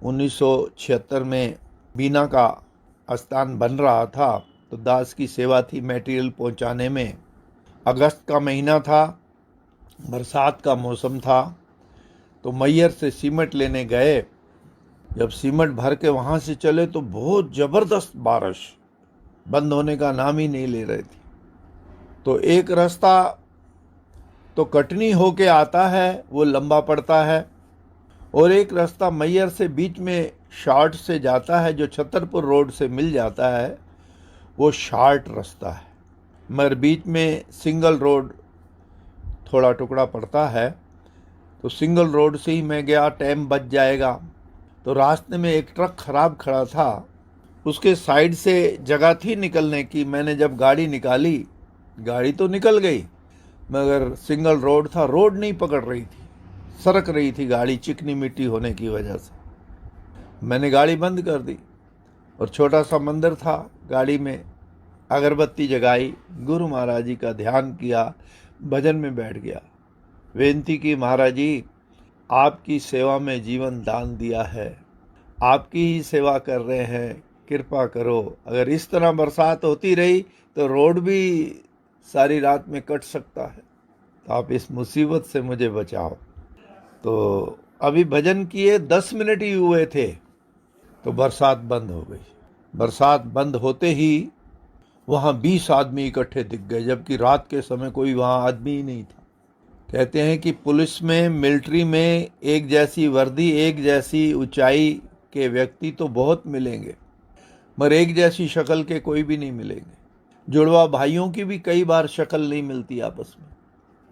1976 में बीना का आस्थान बन रहा था, तो दास की सेवा थी मटेरियल पहुंचाने में। अगस्त का महीना था, बरसात का मौसम था, तो मैयर से सीमेंट लेने गए। जब सीमेंट भर के वहाँ से चले तो बहुत ज़बरदस्त बारिश, बंद होने का नाम ही नहीं ले रही थी। तो एक रास्ता तो कटनी होके आता है, वो लंबा पड़ता है, और एक रास्ता मैयर से बीच में शॉर्ट से जाता है, जो छतरपुर रोड से मिल जाता है, वो शॉर्ट रास्ता है। मगर बीच में सिंगल रोड थोड़ा टुकड़ा पड़ता है, तो सिंगल रोड से ही मैं गया, टाइम बच जाएगा। तो रास्ते में एक ट्रक खराब खड़ा था, उसके साइड से जगह थी निकलने की। मैंने जब गाड़ी निकाली, गाड़ी तो निकल गई, मगर सिंगल रोड था, रोड नहीं पकड़ रही थी, सरक रही थी गाड़ी चिकनी मिट्टी होने की वजह से। मैंने गाड़ी बंद कर दी और छोटा सा मंदिर था, गाड़ी में अगरबत्ती जगाई, गुरु महाराज जी का ध्यान किया, भजन में बैठ गया। बेनती की, महाराज जी आपकी सेवा में जीवन दान दिया है, आपकी ही सेवा कर रहे हैं, कृपा करो। अगर इस तरह बरसात होती रही तो रोड भी सारी रात में कट सकता है, तो आप इस मुसीबत से मुझे बचाओ। तो अभी भजन किए 10 मिनट ही हुए थे तो बरसात बंद हो गई। बरसात बंद होते ही वहाँ 20 आदमी इकट्ठे दिख गए, जबकि रात के समय कोई वहाँ आदमी ही नहीं था। कहते हैं कि पुलिस में, मिलिट्री में एक जैसी वर्दी, एक जैसी ऊंचाई के व्यक्ति तो बहुत मिलेंगे, मगर एक जैसी शक्ल के कोई भी नहीं मिलेंगे। जुड़वा भाइयों की भी कई बार शक्ल नहीं मिलती आपस में।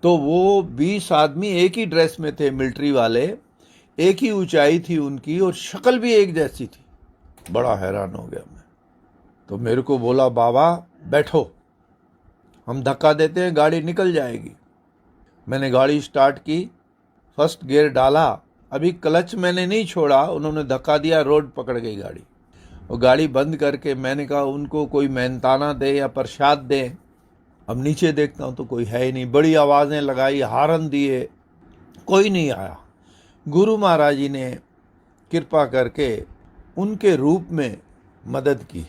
तो वो 20 आदमी एक ही ड्रेस में थे, मिलिट्री वाले, एक ही ऊंचाई थी उनकी और शक्ल भी एक जैसी थी। बड़ा हैरान हो गया मैं। तो मेरे को बोला, बाबा बैठो, हम धक्का देते हैं, गाड़ी निकल जाएगी। मैंने गाड़ी स्टार्ट की, फर्स्ट गियर डाला, अभी क्लच मैंने नहीं छोड़ा, उन्होंने धक्का दिया, रोड पकड़ गई गाड़ी। और गाड़ी बंद करके मैंने कहा उनको कोई मेहनताना दे या प्रसाद दे। अब नीचे देखता हूँ तो कोई है ही नहीं। बड़ी आवाज़ें लगाई, हारन दिए, कोई नहीं आया। गुरु महाराज जी ने कृपा करके उनके रूप में मदद की।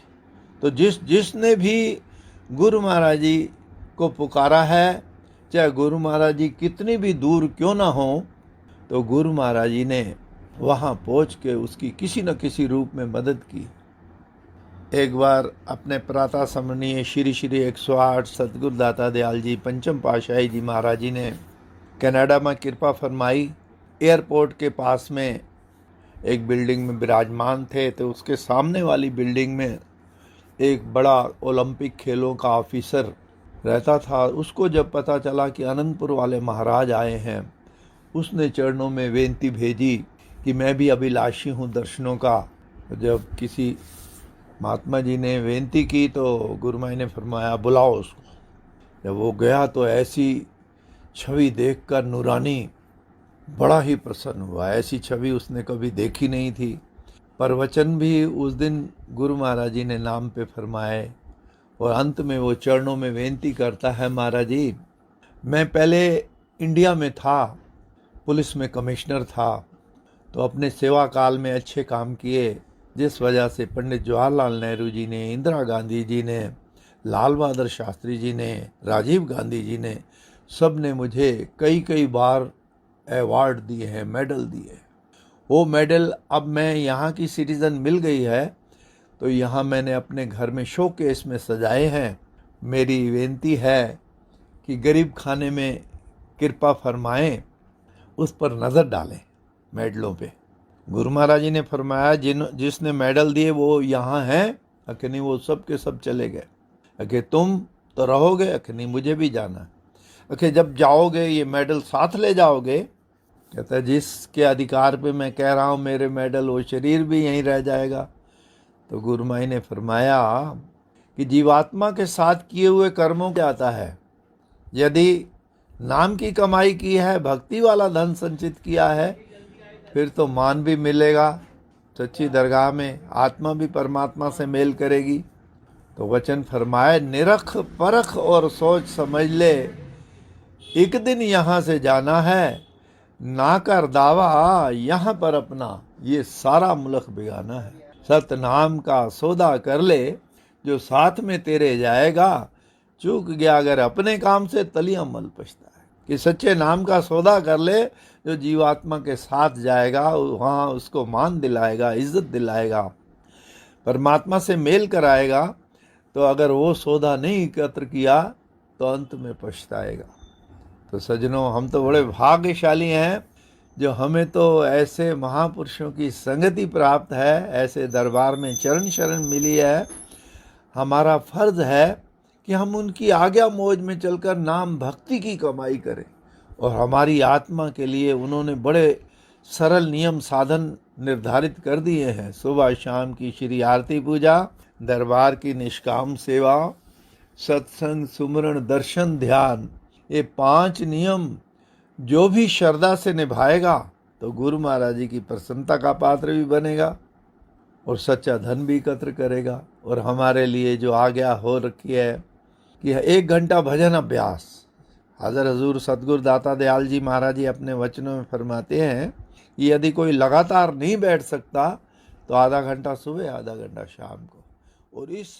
तो जिसने भी गुरु महाराज जी को पुकारा है, चाहे गुरु महाराज जी कितनी भी दूर क्यों ना हो, तो गुरु महाराज जी ने वहाँ पहुँच के उसकी किसी न किसी रूप में मदद की। एक बार अपने प्रातः स्मरणीय श्री श्री 108 सतगुरु दाता दयाल जी पंचम पातशाही जी महाराज जी ने कनाडा में कृपा फरमाई। एयरपोर्ट के पास में एक बिल्डिंग में विराजमान थे, तो उसके सामने वाली बिल्डिंग में एक बड़ा ओलंपिक खेलों का ऑफिसर रहता था। उसको जब पता चला कि अनंतपुर वाले महाराज आए हैं, उसने चरणों में बेनती भेजी कि मैं भी अभिलाषी हूँ दर्शनों का। जब किसी महात्मा जी ने बेनती की तो गुरु माई ने फरमाया बुलाओ उसको। जब वो गया तो ऐसी छवि देखकर नूरानी बड़ा ही प्रसन्न हुआ। ऐसी छवि उसने कभी देखी नहीं थी। प्रवचन भी उस दिन गुरु महाराज जी ने नाम पे फरमाए, और अंत में वो चरणों में बेनती करता है, महाराज जी मैं पहले इंडिया में था, पुलिस में कमिश्नर था, तो अपने सेवा काल में अच्छे काम किए, जिस वजह से पंडित जवाहरलाल नेहरू जी ने, इंदिरा गांधी जी ने, लाल बहादुर शास्त्री जी ने, राजीव गांधी जी ने, सब ने मुझे कई बार अवार्ड दिए हैं, मेडल दिए। वो मेडल अब मैं यहाँ की सिटीज़न मिल गई है, तो यहाँ मैंने अपने घर में शोकेस में सजाए हैं। मेरी बेनती है कि गरीब खाने में कृपा फरमाएं, उस पर नज़र डालें मेडलों पे। गुरु महाराज जी ने फरमाया जिसने मेडल दिए वो यहाँ हैं, अखे नहीं वो सब के सब चले गए। अखे तुम तो रहोगे, अखे नहीं मुझे भी जाना है। अखे जब जाओगे ये मेडल साथ ले जाओगे? कहता है जिसके अधिकार पे मैं कह रहा हूँ मेरे मेडल, वो शरीर भी यहीं रह जाएगा। तो गुरु माई ने फरमाया कि जीवात्मा के साथ किए हुए कर्मों क्या आता है। यदि नाम की कमाई की है, भक्ति वाला धन संचित किया है, फिर तो मान भी मिलेगा सच्ची दरगाह में, आत्मा भी परमात्मा से मेल करेगी। तो वचन फरमाए निरख परख और सोच समझ ले, एक दिन यहाँ से जाना है, ना कर दावा यहाँ पर अपना ये सारा मुल्क बेगाना है। सतनाम का सौदा कर ले, जो साथ में तेरे जाएगा। चूक गया अगर अपने काम से, तलियां मल पछता है। कि सच्चे नाम का सौदा कर ले, जो जीवात्मा के साथ जाएगा, वहाँ उसको मान दिलाएगा, इज्जत दिलाएगा, परमात्मा से मेल कराएगा। तो अगर वो सौदा नहीं एकत्र किया तो अंत में पछताएगा। तो सज्जनों, हम तो बड़े भाग्यशाली हैं जो हमें तो ऐसे महापुरुषों की संगति प्राप्त है, ऐसे दरबार में चरण शरण मिली है। हमारा फर्ज है कि हम उनकी आज्ञा मौज में चलकर नाम भक्ति की कमाई करें। और हमारी आत्मा के लिए उन्होंने बड़े सरल नियम साधन निर्धारित कर दिए हैं। सुबह शाम की श्री आरती पूजा, दरबार की निष्काम सेवा, सत्संग, सुमरण, दर्शन, ध्यान, ये 5 नियम जो भी श्रद्धा से निभाएगा तो गुरु महाराज जी की प्रसन्नता का पात्र भी बनेगा और सच्चा धन भी एकत्र करेगा। और हमारे लिए जो आज्ञा हो रखी है कि 1 घंटा भजन अभ्यास, हजूर सतगुरु दाता दयाल जी महाराज जी अपने वचनों में फरमाते हैं कि यदि कोई लगातार नहीं बैठ सकता तो आधा घंटा सुबह, आधा घंटा शाम को। और इस